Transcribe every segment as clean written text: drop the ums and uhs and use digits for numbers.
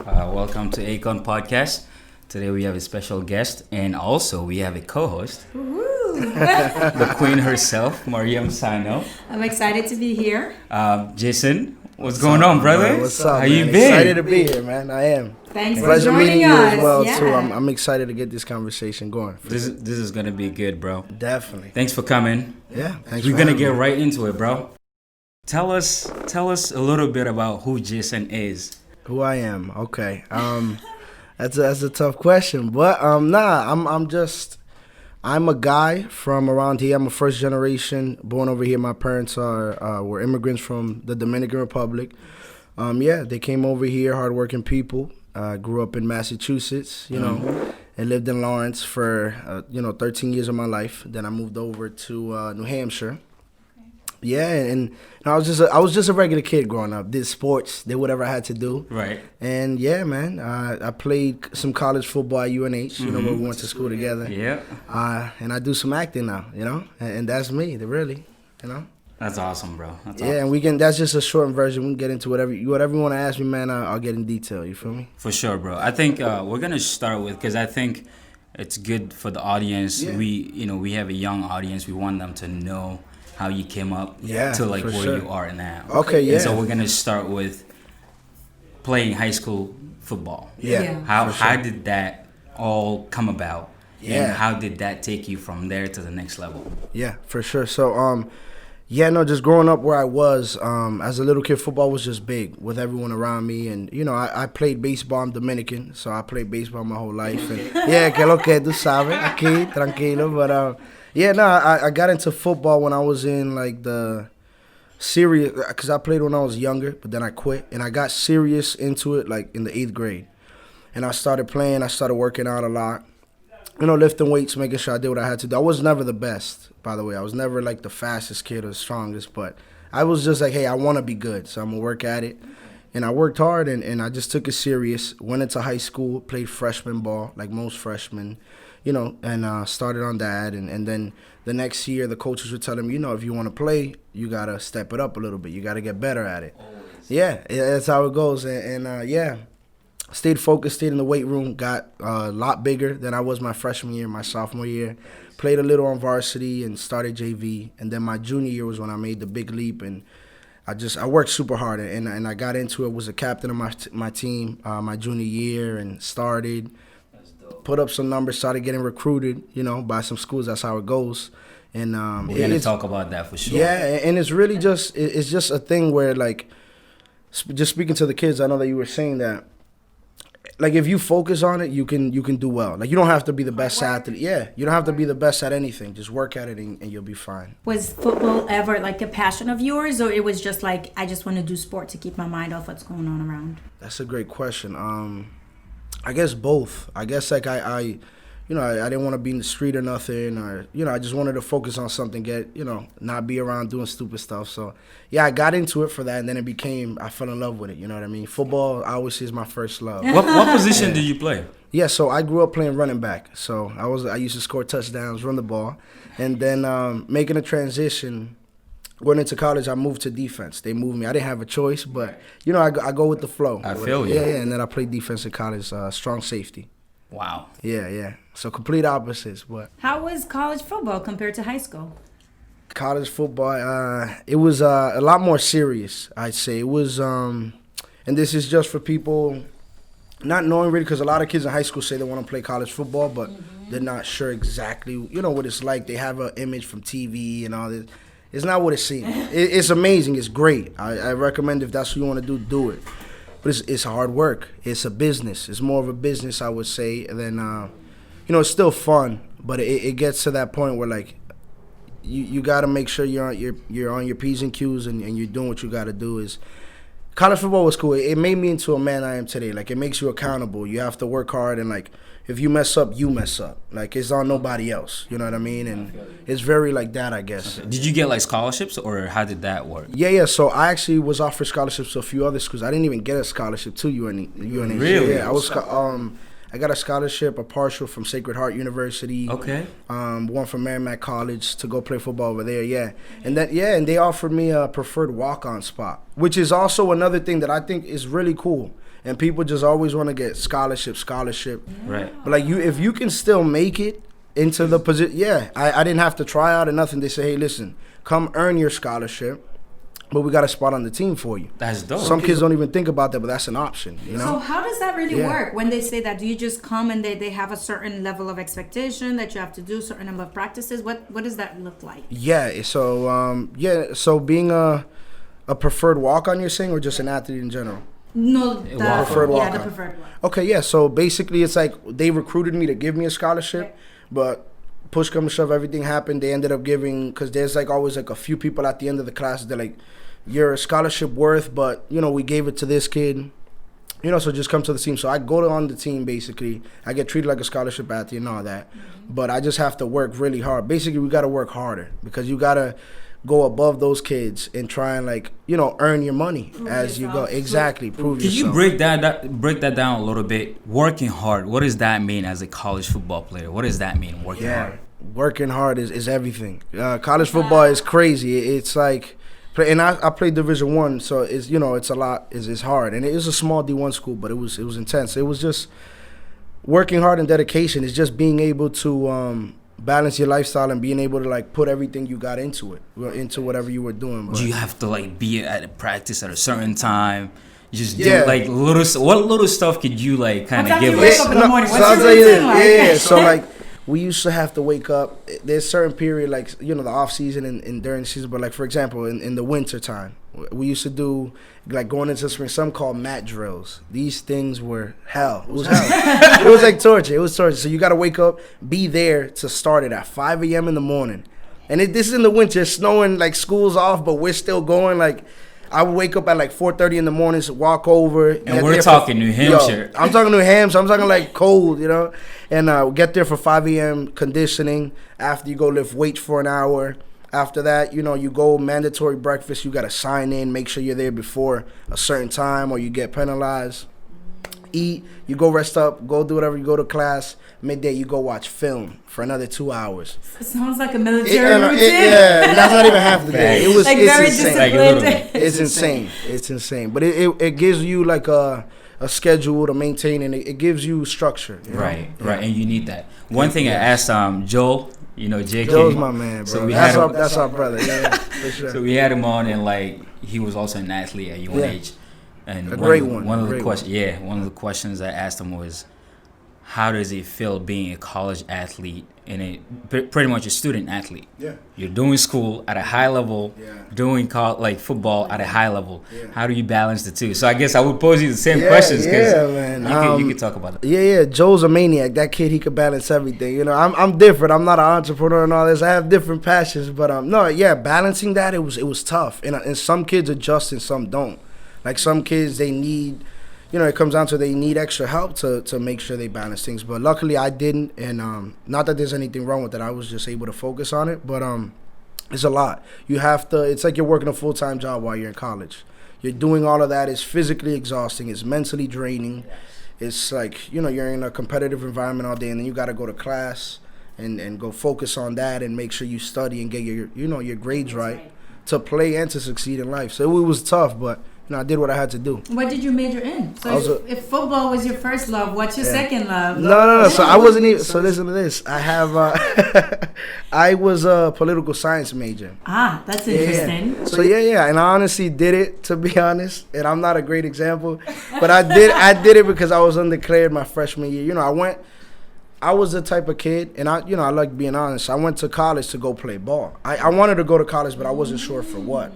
Welcome to A-kon Podcast. Today we have a special guest and also we have a co-host, the queen herself, Mariam Sano. I'm excited to be here. Jason, what's going on, brother? Man, what's up, How man? you been? Excited to be here, man. I am. Thanks for Pleasure joining meeting you us. as well, Yeah. too. I'm excited to get this conversation going. This is gonna be good, bro. Definitely. Thanks for coming. Yeah, thanks We're for gonna having get me. right into it, bro. Tell us a little bit about who Jason is. Who I am. Okay. That's a tough question, but I'm a guy from around here. I'm a first generation born over here. My parents were immigrants from the Dominican Republic. They came over here, hardworking people. Grew up in Massachusetts, and lived in Lawrence for 13 years of my life. Then I moved over to New Hampshire. Yeah, and I was just a regular kid growing up. Did sports, did whatever I had to do. Right. And yeah, man, I played some college football at UNH, where we went to school together. Yeah. And I do some acting now, and that's me, really, That's awesome, bro. That's Yeah, awesome. and that's just a short version. We can get into whatever you want to ask me, man. I'll get in detail. You feel me? For sure, bro. I think we're gonna start with because I think it's good for the audience. Yeah. We have a young audience. We want them to know how you came up to like for where sure. you are now. Okay, yeah. And so we're gonna start with playing high school football. Yeah. How did that all come about? Yeah. And how did that take you from there to the next level? Yeah, for sure. So, just growing up where I was, as a little kid, football was just big with everyone around me. And, I played baseball. I'm Dominican, so I played baseball my whole life. And, que lo que tú sabes, aquí, tranquilo. But, I got into football when I was in, like, the serious, because I played when I was younger, but then I quit. And I got serious into it, like, in the 8th grade. And I started playing. I started working out a lot. Lifting weights, making sure I did what I had to do. I was never the best, by the way. I was never, like, the fastest kid or the strongest. But I was just like, hey, I want to be good, so I'm going to work at it. And I worked hard, and I just took it serious. Went into high school, played freshman ball, like most freshmen, and started on that. And then the next year, the coaches were telling me, if you want to play, you got to step it up a little bit. You got to get better at it. Always. Yeah, that's how it goes. Stayed focused, stayed in the weight room, got a lot bigger than I was my freshman year, my sophomore year. Played a little on varsity and started JV. And then my junior year was when I made the big leap. And I worked super hard. And I got into it, was a captain of my team my junior year and started. Put up some numbers, started getting recruited, by some schools. That's how it goes. And we're going to talk about that for sure. Yeah, and it's really just a thing where, like, just speaking to the kids, I know that you were saying that, like, if you focus on it, you can do well. Like, you don't have to be the best athlete. Yeah, you don't have to be the best at anything. Just work at it and you'll be fine. Was football ever like a passion of yours, or it was just like, I just want to do sport to keep my mind off what's going on around? That's a great question. I guess both. I guess, like, I didn't want to be in the street or nothing, or, I just wanted to focus on something, not be around doing stupid stuff. So, yeah, I got into it for that, and then I fell in love with it, you know what I mean? Football, I always say, is my first love. What position did you play? Yeah, so I grew up playing running back. So I used to score touchdowns, run the ball, and then making a transition, going into college, I moved to defense. They moved me. I didn't have a choice, but, I go with the flow. I feel you. Yeah, and then I played defense in college, strong safety. Wow. Yeah. So complete opposites, but How was college football compared to high school? college football, it was a lot more serious, I'd say. It was, and this is just for people not knowing really, because a lot of kids in high school say they want to play college football, but they're not sure exactly, what it's like. They have an image from TV and all this. It's not what it seems. It's amazing. It's great. I recommend if that's what you want to do it. But it's hard work. It's a business. It's more of a business, I would say. And then, it's still fun, but it gets to that point where, like, you got to make sure you're on your P's and Q's and you're doing what you got to do. College football was cool. It made me into a man I am today. Like, it makes you accountable. You have to work hard, and, like, if you mess up, you mess up. Like, it's on nobody else. You know what I mean? And it's very like that, I guess. Okay. Did you get like scholarships, or how did that work? Yeah. So I actually was offered scholarships to a few other schools. I didn't even get a scholarship to UNH. Really? Yeah, I was. I got a scholarship, a partial from Sacred Heart University. Okay. One from Merrimack College to go play football over there. Yeah, and they offered me a preferred walk-on spot, which is also another thing that I think is really cool. And people just always want to get scholarship. Right. But like if you can still make it into the position, I didn't have to try out or nothing. They say, hey, listen, come earn your scholarship, but we got a spot on the team for you. That's dope. Some kids don't even think about that, but that's an option, you know? So how does that really work when they say that? Do you just come and they have a certain level of expectation that you have to do, a certain number of practices? What does that look like? Yeah, so being a preferred walk-on, you're saying, or just an athlete in general? No, the preferred walk-on. Yeah, the preferred one. Okay, yeah, so basically it's like they recruited me to give me a scholarship, but push come to shove, everything happened. They ended up giving, because there's like always like a few people at the end of the class, they're like, you're a scholarship worth, but, you know, we gave it to this kid, you know, so just come to the team. So I go on the team, basically. I get treated like a scholarship athlete and all that. But I just have to work really hard. Basically, we got to work harder because you got to go above those kids and try and, like, you know, earn your money as you go. Exactly, prove yourself. Can you break that down a little bit? Working hard, what does that mean as a college football player? What does that mean, working hard? Working hard is everything. College football is crazy. It's like... And I played Division I, so it's, you know, it's a lot. It's hard, and it is a small D1 school, but it was intense. It was just working hard and dedication. It's just being able to balance your lifestyle and being able to like put everything you got into it, into whatever you were doing. But do you have to like be at a practice at a certain time? You just do like what little stuff could you like kind of give us? Wake up in the morning? What's your routine like? Yeah. So like. We used to have to wake up. There's certain period, like, you know, the off season and during the season. But like, for example, in the winter time, we used to do like going into spring, some called mat drills. These things were hell. It was hell. It was like torture. It was torture. So you got to wake up, be there to start it at 5 a.m. in the morning. And this is in the winter, it's snowing, like school's off, but we're still going. Like, I would wake up at like 4:30 in the morning, walk over. And we're talking New Hampshire. I'm talking New Hampshire. I'm talking like cold, you know. And get there for 5 a.m. conditioning. After you go lift weights for an hour. After that, you know, you go mandatory breakfast. You got to sign in, make sure you're there before a certain time or you get penalized. Eat, you go rest up, go do whatever, you go to class. Midday, you go watch film for another 2 hours. It sounds like a military routine. That's not even half the day. It's very insane. disciplined. It's insane. It's insane. But it gives you like a schedule to maintain, and it gives you structure. You know? Right. And you need that. One thing I asked Joel, you know, JK. Joel's my man, bro. So that's our brother. Yeah, for sure. So we had him on, and like he was also an athlete at UNH. And a great one. One of the questions I asked him was, how does it feel being a college athlete and pretty much a student athlete? Yeah. You're doing school at a high level, doing like football at a high level. Yeah. How do you balance the two? So I guess I would pose you the same questions. Man. You could talk about that. Yeah. Joe's a maniac. That kid, he could balance everything. You know, I'm different. I'm not an entrepreneur and all this. I have different passions, but balancing that, it was tough. And some kids adjust and some don't. Like some kids, they need, you know, it comes down to they need extra help to make sure they balance things. But luckily I didn't, and not that there's anything wrong with it. I was just able to focus on it. But it's a lot. You have to, it's like you're working a full-time job while you're in college. You're doing all of that. It's physically exhausting. It's mentally draining. It's like, you know, you're in a competitive environment all day, and then you got to go to class and go focus on that and make sure you study and get your grades right to play and to succeed in life. So it was tough, but you know, I did what I had to do. What did you major in? So if football was your first love, what's your second love? No. So I wasn't even. So listen to this. I have. I was a political science major. Ah, that's interesting. Yeah. So and I honestly did it, to be honest. And I'm not a great example, but I did it because I was undeclared my freshman year. You know, I was the type of kid, and I like being honest. I went to college to go play ball. I wanted to go to college, but I wasn't sure for what.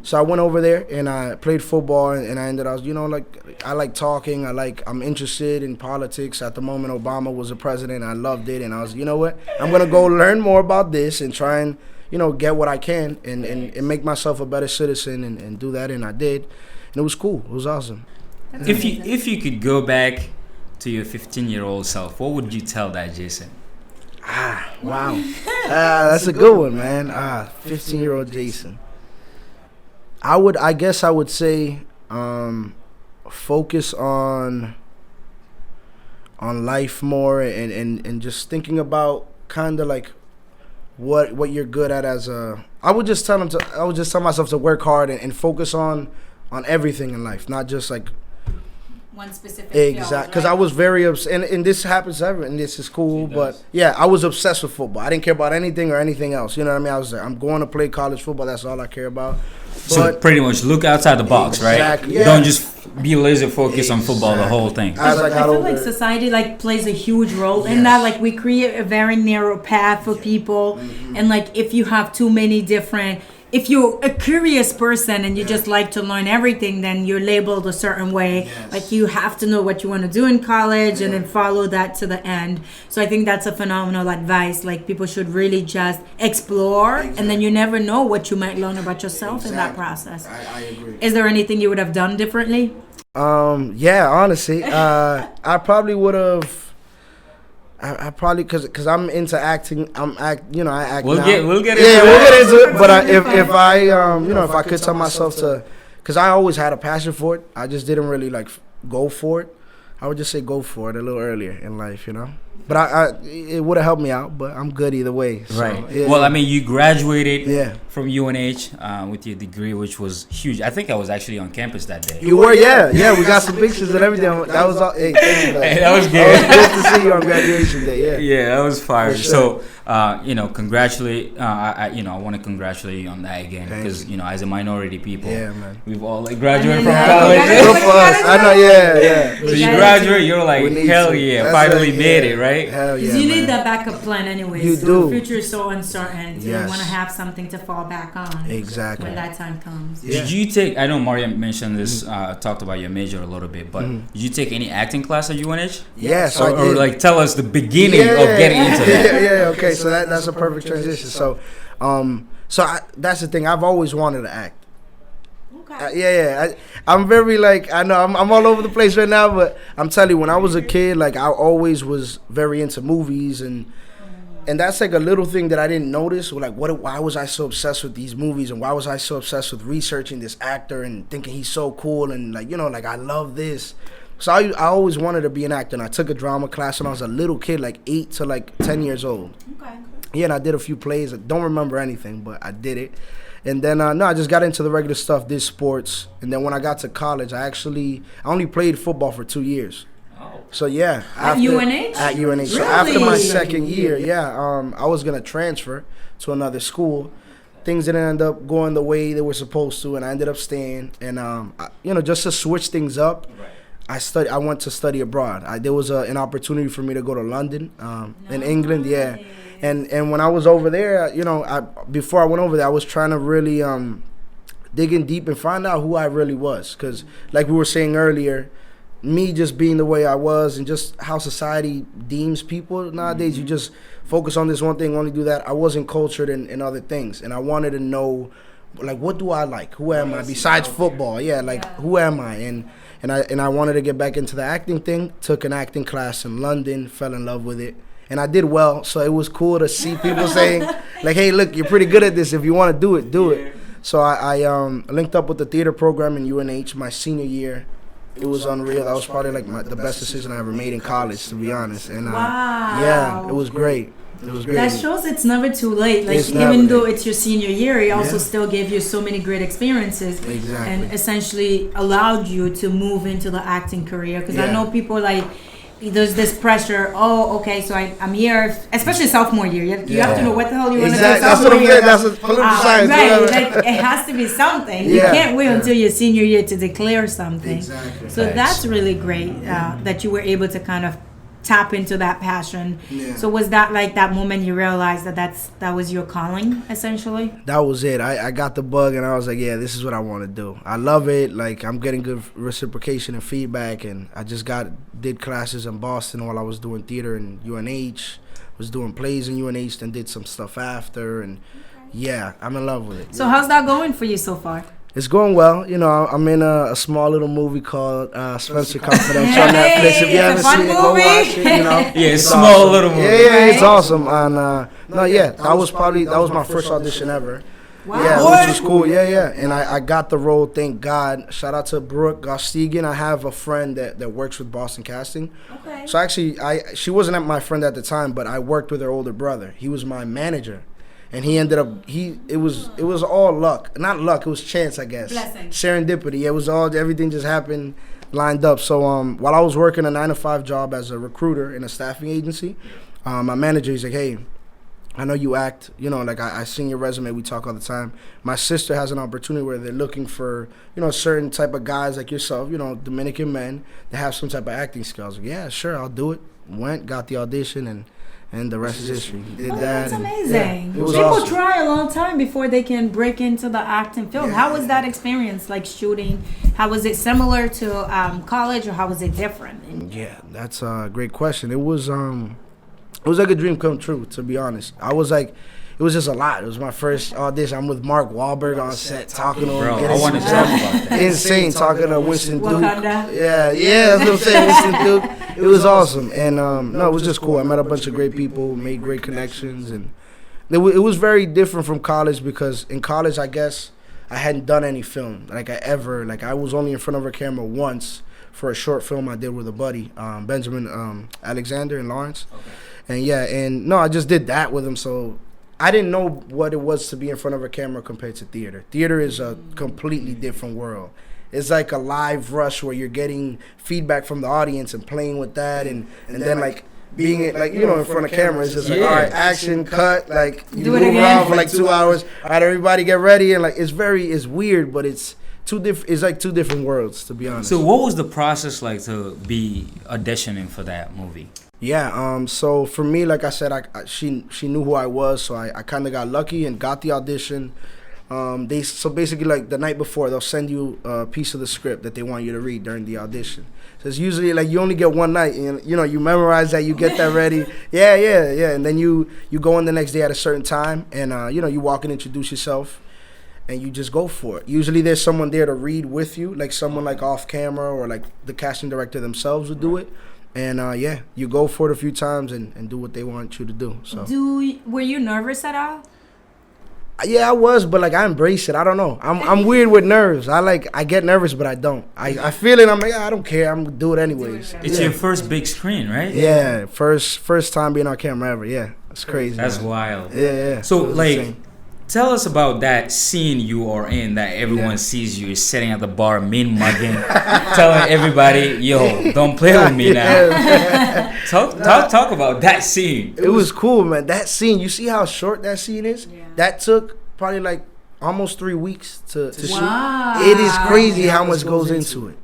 So I went over there and I played football, and I ended up, I like talking. I'm interested in politics. At the moment, Obama was the president. I loved it, and I was, you know what? I'm gonna go learn more about this and try and, get what I can and make myself a better citizen and do that, and I did. And it was cool. It was awesome. If you could go back to your 15-year-old self, what would you tell that Jason? Wow. That's a good one, man. 15-year-old Jason. I guess I would say focus on life more, and just thinking about kind of like what you're good at as a. I would just tell myself to work hard and focus on everything in life, not just like one specific exactly, because I was very and this happens to everyone, and this is cool, but yeah, I was obsessed with football. I didn't care about anything or anything else, you know what I mean? I was like, I'm going to play college football, that's all I care about. So pretty much look outside the box, right? Yeah. Don't just be laser focused on football the whole thing. I feel like society like plays a huge role in that. Like we create a very narrow path for people, and like if you have too many different. If you're a curious person and you just like to learn everything, then you're labeled a certain way. Yes. Like you have to know what you want to do in college and then follow that to the end. So I think that's a phenomenal advice. Like people should really just explore, and then you never know what you might learn about yourself in that process. I agree. Is there anything you would have done differently? Yeah, honestly, I probably would have. I probably because I'm into acting. I act We'll now. get into it. We'll get into it. But if I could tell myself to, because I always had a passion for it. I just didn't really like go for it. I would just say go for it a little earlier in life, you know. But it would have helped me out. But I'm good either way. So, right. Yeah. Well, I mean, you graduated from UNH with your degree, which was huge. I think I was actually on campus that day. You were, yeah. We got some pictures and everything. That was all. Hey, that was good. Good to see you on graduation day. Yeah, that was fire. Sure. So, congratulate. I want to congratulate you on that again, because as a minority people, man, we've all like graduated from college. Good for us. I know, yeah. So you graduate, you're like, hell yeah, finally made it, right? Hell yeah, you need that backup plan anyway. You so do. The future is so uncertain. So you want to have something to fall back on. Exactly. When that time comes. Yeah. Did you take? I know Maria mentioned this. Talked about your major a little bit, but did you take any acting class at UNH? Yes, or like tell us the beginning of getting into that. Yeah. Okay, so that's a perfect transition. So, that's the thing. I've always wanted to act. I'm very like, I know I'm all over the place right now, but I'm telling you, when I was a kid, like I always was very into movies, and that's like a little thing that I didn't notice. Like, why was I so obsessed with these movies, and why was I so obsessed with researching this actor and thinking he's so cool, and like like I love this. So I always wanted to be an actor, and I took a drama class when I was a little kid, like 8 to like 10 years old. Okay. Yeah, and I did a few plays. I don't remember anything, but I did it. And then, I just got into the regular stuff, did sports. And then when I got to college, I only played football for 2 years. Oh. So, yeah. At UNH? At UNH. Really? So after my second year, I was going to transfer to another school. Things didn't end up going the way they were supposed to, and I ended up staying. And, just to switch things up, I went to study abroad. There was an opportunity for me to go to London, in England, And when I was over there, before I went over there, I was trying to really dig in deep and find out who I really was. Because like we were saying earlier, me just being the way I was and just how society deems people nowadays, you just focus on this one thing, only do that. I wasn't cultured in other things. And I wanted to know, like, what do I like? Who am I? Besides football, who am I? And I wanted to get back into the acting thing. Took an acting class in London, fell in love with it. And I did well, so it was cool to see people saying, like, hey, look, you're pretty good at this. If you want to do it, do it. So I linked up with the theater program in UNH my senior year. It was unreal. That was probably like the best decision I ever made in college, to be honest. And it was great. It was great. That shows it's never too late. Like even though it's your senior year, it also still gave you so many great experiences, and essentially allowed you to move into the acting career. Because I know people like. There's this pressure. Oh, okay. So I'm here, especially sophomore year. You have to know what the hell you want to do. That's what I'm saying. That's a political science. Right. Like it has to be something. You can't wait until your senior year to declare something. Exactly. So that's really great that you were able to kind of tap into that passion. Yeah. So was that like that moment you realized that was your calling, essentially? That was it. I got the bug and I was like, yeah, this is what I want to do. I love it. Like, I'm getting good reciprocation and feedback, and I just did classes in Boston while I was doing theater in UNH, was doing plays in UNH, then did some stuff after, and I'm in love with it. So how's that going for you so far? It's going well. I'm in a small little movie called Spencer Confidential on Netflix. If you haven't seen it, go watch it. It's small awesome. Little movie. Yeah, it's awesome. And that was my first audition ever. Wow. Yeah, which was cool. Yeah. And I got the role, thank God. Shout out to Brooke Gostigan. I have a friend that works with Boston Casting. Okay. So actually, she wasn't my friend at the time, but I worked with her older brother. He was my manager. And he ended up, it was all luck. Not luck, it was chance, I guess. Blessing. Serendipity. It was everything just happened, lined up. So while I was working a 9-to-5 job as a recruiter in a staffing agency, my manager, he's like, hey, I know you act, like I seen your resume, we talk all the time. My sister has an opportunity where they're looking for, certain type of guys like yourself, Dominican men that have some type of acting skills. Like, yeah, sure, I'll do it. Went, got the audition, and the rest is history. Did that. That's amazing. Yeah, it was People awesome. try a long time before they can break into the acting field. Yeah. How was that experience, like shooting? How was it similar to college, or how was it different? Yeah, that's a great question. It was like a dream come true, to be honest. It was just a lot. It was my first audition. I'm with Mark Wahlberg on set, talking to him. Bro, I want to talk about that. Insane, talking to Winston Duke. Wakanda. Yeah, that's what I'm saying, Winston Duke. It was awesome. And, no, it was just cool. I met a bunch of great people, made great connections. And it was very different from college because in college, I guess, I hadn't done any film. I was only in front of a camera once for a short film I did with a buddy, Benjamin Alexander in Lawrence. Okay. And I just did that with him. So I didn't know what it was to be in front of a camera compared to theater. Theater is a completely different world. It's like a live rush where you're getting feedback from the audience and playing with that, and then like being in front of camera is just like, all right, action, cut, like you Do it move again. around for like 2 hours. All right, everybody get ready, and like it's weird, but it's like two different worlds, to be honest. So what was the process like to be auditioning for that movie? Yeah, so for me, like I said, she knew who I was, so I kind of got lucky and got the audition. So basically, like the night before, they'll send you a piece of the script that they want you to read during the audition. So it's usually like you only get one night, and you memorize that, you get that ready. Yeah, and then you go in the next day at a certain time, and you walk and introduce yourself, and you just go for it. Usually there's someone there to read with you, like someone like off camera or like the casting director themselves would do it. And you go for it a few times and do what they want you to do. So Were you nervous at all? Yeah, I was, but like I embrace it. I don't know. I'm weird with nerves. I get nervous, but I don't. I feel it. I'm like, I don't care. I'm gonna do it anyways. It's your first big screen, right? Yeah, first time being on camera ever. Yeah, it's crazy. That's man. wild. Yeah. So It was like, insane. tell us about that scene you are in that everyone sees you. You're sitting at the bar, mean mugging, telling everybody, "Yo, don't play with me now." Talk about that scene. It was cool, man. That scene. You see how short that scene is? Yeah. That took probably like almost 3 weeks to shoot. Wow. It is crazy how much goes into it.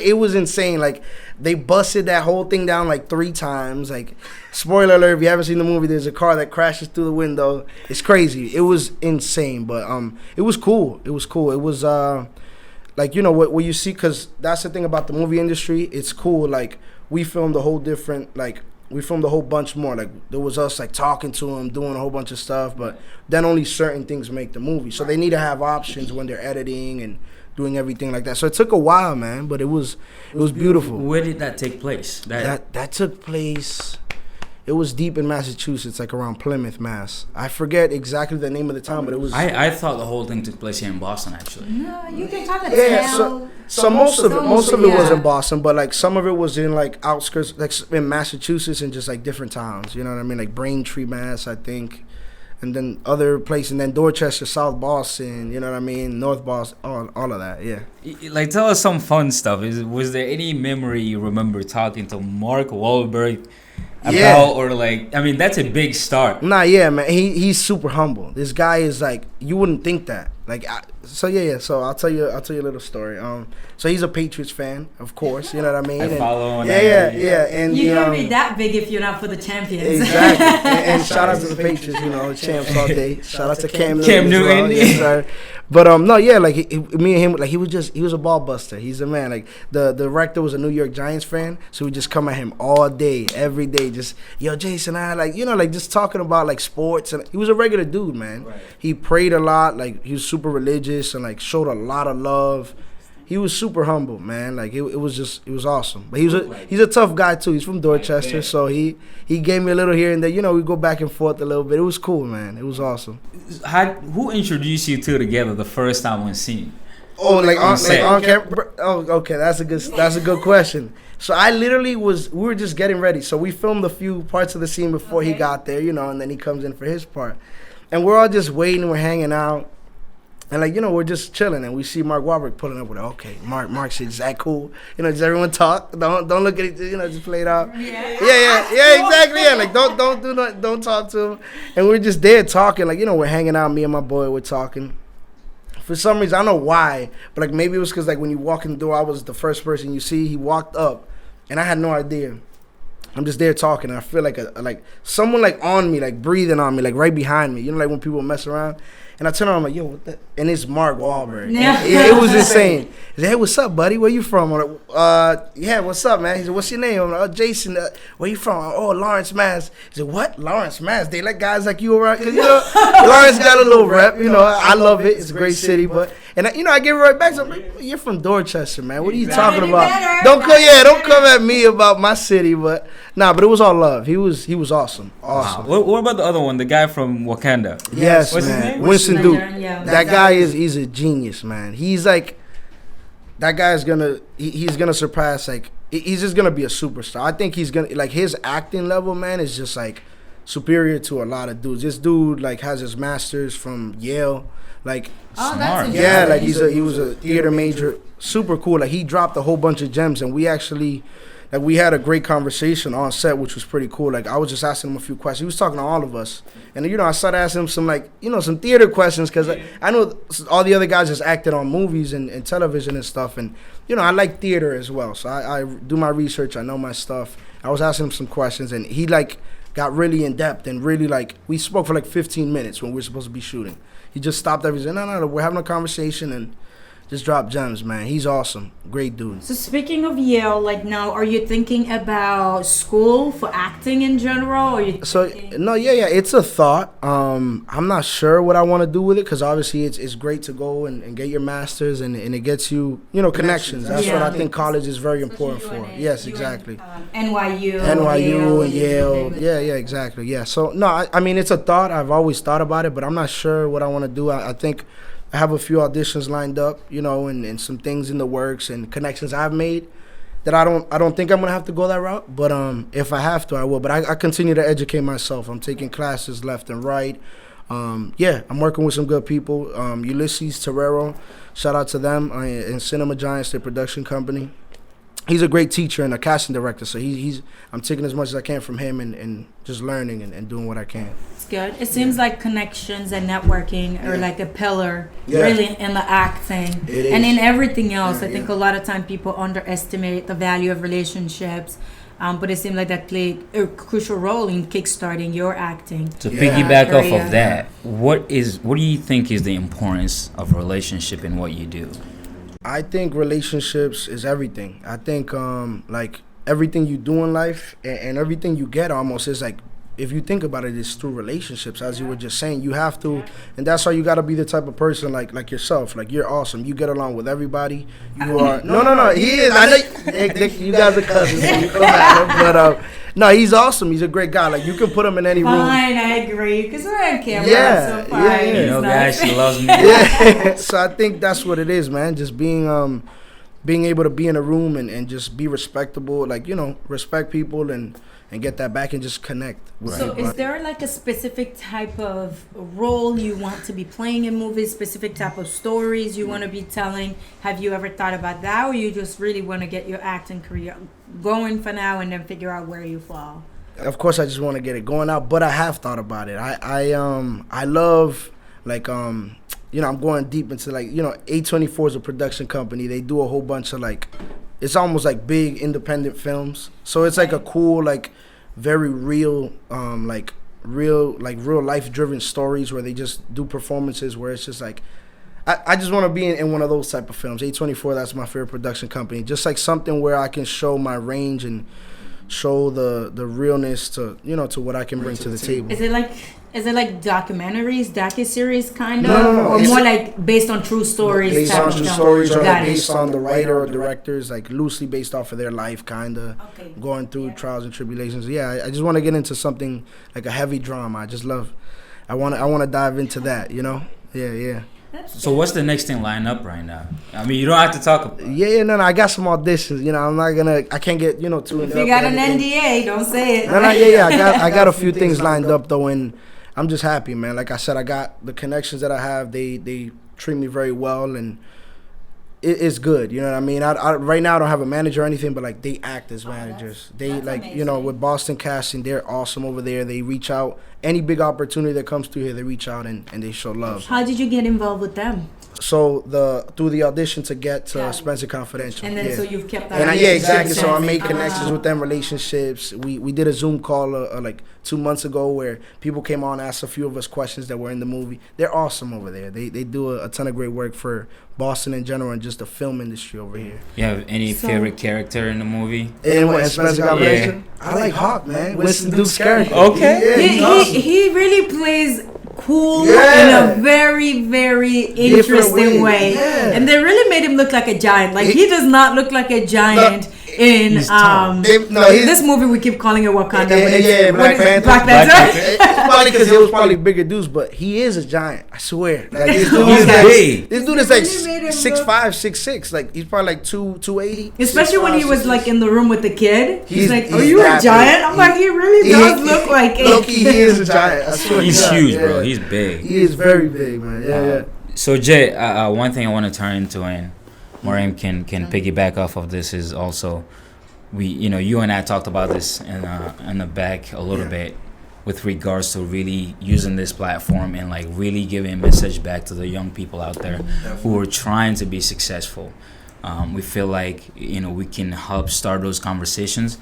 It was insane. Like they busted that whole thing down like 3 times. Like, spoiler alert, if you haven't seen the movie, there's a car that crashes through the window. It's crazy. It was insane, but it was cool. It was like, what you see, because that's the thing about the movie industry. It's cool. Like we filmed a whole different, like we filmed a whole bunch more. Like there was us like talking to him, doing a whole bunch of stuff, but then only certain things make the movie. So they need to have options when they're editing and doing everything like that. So it took a while, man, but it was beautiful. Where did that take place? That took place. It was deep in Massachusetts, like around Plymouth, Mass. I forget exactly the name of the town, but it was. I thought the whole thing took place here in Boston, actually. No, you can talk about So most of it was in Boston, but like some of it was in like outskirts, like in Massachusetts and just like different towns. You know what I mean? Like Braintree, Mass, I think, and then other places, and then Dorchester, South Boston. You know what I mean? North Boston, all of that. Yeah. Like, tell us some fun stuff. Was there any memory you remember talking to Mark Wahlberg about, or like, I mean, that's a big start. Nah, yeah, man. He's super humble. This guy is like, you wouldn't think that. Like, so I'll tell you a little story. So he's a Patriots fan, of course. You know what I mean? I follow. And you can't be that big if you're not for the champions. Exactly. and shout out to the Patriots. Champs all day. Shout out to Cam Newton. Newton. Yes, sir. But like me and him, like he was a ball buster. He's a man. Like the director was a New York Giants fan, so we just come at him all day, every day. Just Jason, like just talking about like sports, and he was a regular dude, man. Right. He prayed a lot. Like he was super religious and like showed a lot of love. he was super humble, man. Like it was awesome. But he's a tough guy too. He's from Dorchester, so he gave me a little here and there. You know, we go back and forth a little bit. It was cool, man. It was awesome. Who introduced you two together the first time on scene? Oh, like on camera. Oh, okay, that's a good question. So I literally we were just getting ready. So we filmed a few parts of the scene before he got there, you know, and then he comes in for his part. And we're all just waiting, we're hanging out. And like, you know, we're just chilling and we see Mark Wahlberg pulling up with, okay, Mark said, is that cool? You know, does everyone talk? Don't look at it, you know, just play it out. Yeah, exactly. Yeah, like don't talk to him. And we're just there talking, like, you know, we're hanging out, me and my boy, we're talking. For some reason, I don't know why, but like maybe it was because like when you walk in the door, I was the first person you see. He walked up, and I had no idea. I'm just there talking, and I feel like someone like on me, like breathing on me, like right behind me. You know, like when people mess around. And I turn around, I'm like, yo, what the? And it's Mark Wahlberg. Yeah, it was insane. He said, hey, what's up, buddy? Where you from? I'm like, yeah, what's up, man? He said, what's your name? I'm like, oh, Jason. Where you from? Oh, Lawrence, Mass. He said, what? Lawrence, Mass? They let guys like you around? Because, you know, Lawrence got a little rep. You know, I love it. It's a great city. But, and, you know, I give it right back. So I'm like, you're from Dorchester, man. What are you talking about? Don't come at me about my city. But, but it was all love. He was awesome. Awesome. Wow. What about the other one, the guy from Wakanda? Yes, what's man. His name? Winston Duke. Yeah. That guy he's a genius, man. He's like, that guy's he's gonna surpass, like, he's just gonna be a superstar. I think he's gonna, like, his acting level, man, is just like superior to a lot of dudes. This dude like has his master's from Yale, like, smart. Yeah, like he was a theater major, super cool. Like he dropped a whole bunch of gems, and we actually. Like we had a great conversation on set, which was pretty cool. Like I was just asking him a few questions. He was talking to all of us, and you know I started asking him some, like, you know, some theater questions because I know all the other guys just acted on movies and television and stuff, and you know I like theater as well. So I do my research. I know my stuff. I was asking him some questions, and he like got really in depth and really like we spoke for like 15 minutes when we were supposed to be shooting. He just stopped everything. No, we're having a conversation and. Just drop gems, man. He's awesome. Great dude. So speaking of Yale, like now, are you thinking about school for acting in general? Or it's a thought. I'm not sure what I want to do with it because obviously it's great to go and get your master's and it gets you, you know, connections. That's what I think college is very important for. Yes, exactly. NYU and Yale. Yeah, exactly. Yeah. So no, I mean it's a thought. I've always thought about it, but I'm not sure what I want to do. I think. I have a few auditions lined up, you know, and some things in the works and connections I've made that I don't think I'm gonna have to go that route. But if I have to, I will. But I continue to educate myself. I'm taking classes left and right. I'm working with some good people. Ulysses Terrero, shout out to them in Cinema Giants, their production company. He's a great teacher and a casting director, so I'm taking as much as I can from him and just learning and doing what I can. It's good. It seems like connections and networking are like a pillar really in the acting and in everything else. I think a lot of time people underestimate the value of relationships, but it seems like that played a crucial role in kickstarting your acting. To piggyback off of that, what do you think is the importance of a relationship in what you do? I think relationships is everything. I think like everything you do in life and everything you get almost is like, if you think about it, it's through relationships. As you were just saying, you have to, and that's why you got to be the type of person like yourself. Like you're awesome. You get along with everybody. You are no. He is. I know you guys are cousins. So you come at him, but no, he's awesome. He's a great guy. Like you can put him in any room. Fine, I agree. Because we're on camera. Yeah, so fine. You know, guys, she loves me. Yeah. So I think that's what it is, man. Just being able to be in a room and just be respectable. Like, you know, respect people and get that back and just connect with So people. is there like a specific type of role you want to be playing in movies, specific type of stories you want to be telling? Have you ever thought about that, or you just really want to get your acting career going for now and then figure out where you fall? Of course, I just want to get it going out, but I have thought about it. I love, like, you know, I'm going deep into, like, you know, A24 is a production company. They do a whole bunch of, like, it's almost like big independent films. So it's like a cool, like, very real, real life driven stories where they just do performances where it's just like, I just want to be in one of those type of films. A24, that's my favorite production company. Just like something where I can show my range and show the realness to, you know, to what I can bring to the table. Is it like Is it like documentaries, docuseries kind of? No. Or more like based on true stories? Based type on of true stuff? stories, or Got like it. based on the writer or directors, like loosely based off of their life, kind of Okay. going through trials and tribulations. Yeah, I just want to get into something like a heavy drama. I want to dive into that, you know? Yeah. So what's the next thing lined up right now? I mean, you don't have to talk about No, I got some auditions. You know, I can't get, too in If you got an NDA, don't say it. No, I got a few things lined up though, and I'm just happy, man. Like I said, I got the connections that I have. They treat me very well, and it's good. You know what I mean? I right now I don't have a manager or anything, but like they act as managers. That's amazing. With Boston Casting, they're awesome over there. They reach out. Any big opportunity that comes through here, they reach out and they show love. How did you get involved with them? So through the audition to get to Spencer Confidential. And then so you've kept that. And exactly. So I made Ah. connections with them, relationships. We did a Zoom call like 2 months ago where people came on, asked a few of us questions that were in the movie. They're awesome over there. They do a ton of great work for Boston in general and just the film industry over here. You have any favorite character in the movie? And Spencer Confidential? I like Hawk, man. Winston Duke's character. Okay. He really plays cool Yeah. in a very, very interesting way. Yeah. And they really made him look like a giant. Like he does not look like a giant in this movie. We keep calling it Wakanda. Black Panther. Black Panther. It's probably because it was probably bigger dudes, but he is a giant. I swear. Like this dude He's is like, big. this dude is like Really made him 6'5", 6'6". Like he's probably like 280. Especially when he was 6'5", like in the room with the kid. He's like, "Are he's you a that giant?" big. I'm like, he really does look like it. Loki, he is a giant. I swear He's to God, huge, yeah. bro. He's big. He is very big, man. Yeah. So Jay, one thing I want to turn into, and Maureen can piggyback off of this, is also you and I talked about this in the back a little bit with regards to really using this platform and like really giving a message back to the young people out there who are trying to be successful. We feel like we can help start those conversations,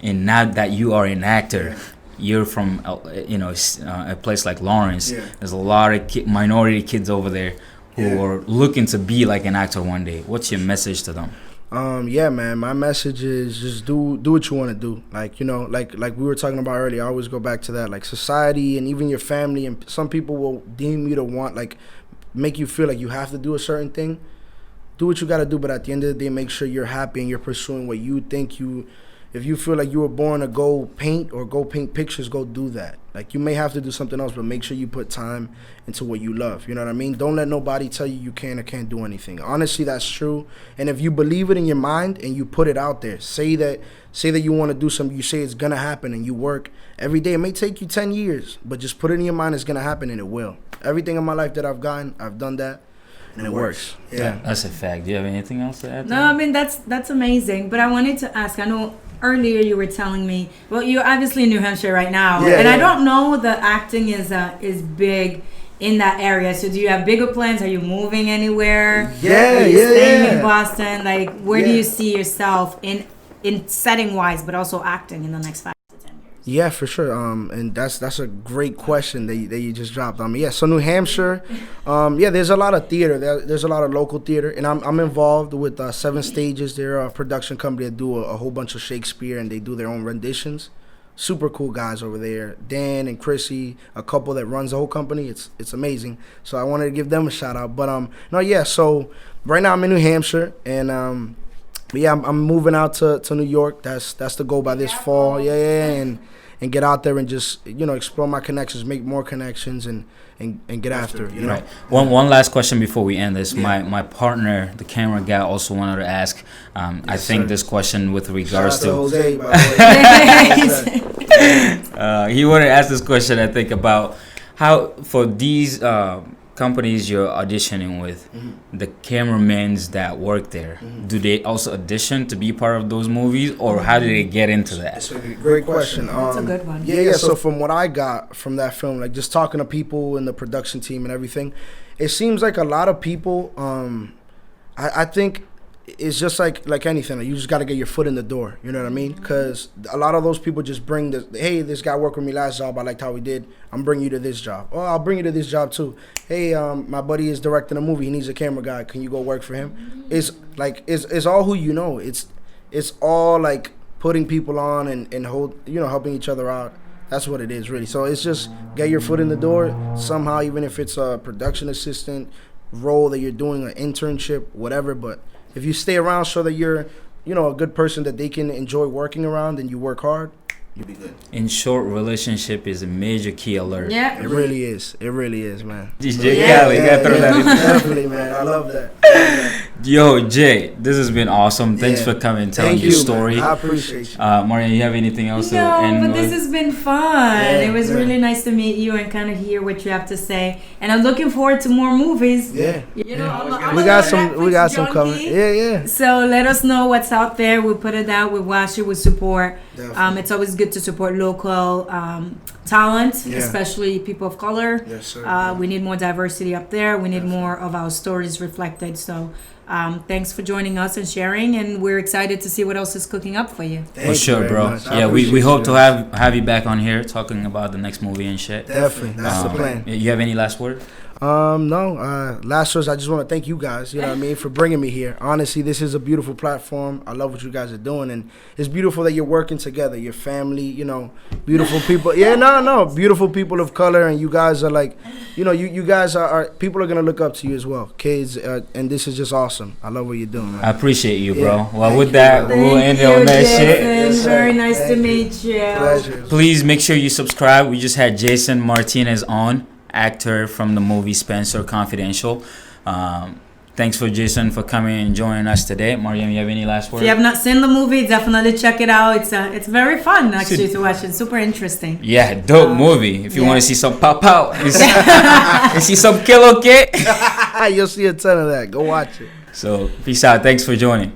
and now that you are an actor. You're from a place like Lawrence. Yeah. There's a lot of minority kids over there who are looking to be like an actor one day. What's your message to them? Man, my message is just do what you want to do. Like, like we were talking about earlier, I always go back to that. Like society and even your family, and some people will deem you to want, like, make you feel like you have to do a certain thing. Do what you got to do, but at the end of the day, make sure you're happy and you're pursuing what you think if you feel like you were born to go paint pictures, go do that. Like, you may have to do something else, but make sure you put time into what you love. You know what I mean? Don't let nobody tell you can or can't do anything. Honestly, that's true. And if you believe it in your mind and you put it out there, say that you want to do something, you say it's going to happen, and you work every day. It may take you 10 years, but just put it in your mind, it's going to happen, and it will. Everything in my life that I've gotten, I've done that. And it works. Yeah. That's a fact. Do you have anything else to add to No, that? I mean that's amazing. But I wanted to ask. I know earlier you were telling me. Well, you're obviously in New Hampshire right now, and I don't know the acting is big in that area. So do you have bigger plans? Are you moving anywhere? Yeah, Are you staying in Boston? Like, where do you see yourself in setting wise, but also acting in the next 5 to 10 years? Yeah, for sure. And that's a great question that you just dropped on me. Yeah, so New Hampshire, there's a lot of theater. There's a lot of local theater, and I'm involved with 7 Stages. They're a production company that do a whole bunch of Shakespeare, and they do their own renditions. Super cool guys over there. Dan and Chrissy, a couple that runs the whole company. It's amazing. So I wanted to give them a shout out. But so right now I'm in New Hampshire, and I'm moving out to New York. That's the goal by this fall. And get out there and just explore my connections, make more connections, and get after it. Right. One last question before we end this. My partner, the camera guy, also wanted to ask. I think this question with regards to Jose, by the way. he wanted to ask this question. I think about how for these companies you're auditioning with, the cameramans that work there, do they also audition to be part of those movies, or how do they get into that? That's a great question. That's a good one. Yeah. So from what I got from that film, like just talking to people in the production team and everything, it seems like a lot of people. I think it's just like anything. Like, you just got to get your foot in the door. You know what I mean? Because a lot of those people just bring hey, this guy worked with me last job. I liked how he did. I'm bringing you to this job. Oh, I'll bring you to this job too. Hey, my buddy is directing a movie. He needs a camera guy. Can you go work for him? It's like it's all who you know. It's all like putting people on and helping each other out That's what it is, really. So it's just get your foot in the door somehow, even if it's a production assistant role that you're doing, an internship, whatever. But if you stay around, show that you're, a good person that they can enjoy working around, and you work hard, you'll be good. In short, relationship is a major key alert. Yeah. It really is. It really is, man. DJ Khaled, you gotta throw that in there. Definitely, man. I love that. Yo, Jay, this has been awesome. Thanks for coming and telling your story. Man. I appreciate you. Marian, you have anything else to No, end but with? this has been fun. It was really nice to meet you and kind of hear what you have to say. And I'm looking forward to more movies. Yeah. I'm We a got Netflix some coming. junkie. Yeah. So let us know what's out there. We'll put it out. We'll watch it. We'll support. Definitely. It's always good to support local talent, Yeah. especially people of color. Yes, sir. We need more diversity up there. We need more of our stories reflected. So thanks for joining us and sharing. And we're excited to see what else is cooking up for you. For sure, bro. Yeah, we hope to have you back on here talking about the next movie and shit. Definitely. That's the plan. You have any last word? No. Last words, I just want to thank you guys, you know what I mean, for bringing me here. Honestly, this is a beautiful platform. I love what you guys are doing, and it's beautiful that you're working together. Your family, beautiful people. Yeah, no. Beautiful people of color, and you guys are like, you guys are people are going to look up to you as well, kids, and this is just awesome. I love what you're doing, man. I appreciate you, bro. Yeah. Well, with that, we'll end it on that shit. Jason. Very nice to meet you. Pleasure. Please make sure you subscribe. We just had Jason Martinez on, actor from the movie Spencer Confidential. Thanks for Jason for coming and joining us today. Mariam, you have any last words? If you have not seen the movie, definitely check it out. It's very fun actually to watch. It's super interesting. Yeah, dope movie. If you want to see some pop out and see some kill, okay? You'll see a ton of that. Go watch it. So, peace out. Thanks for joining.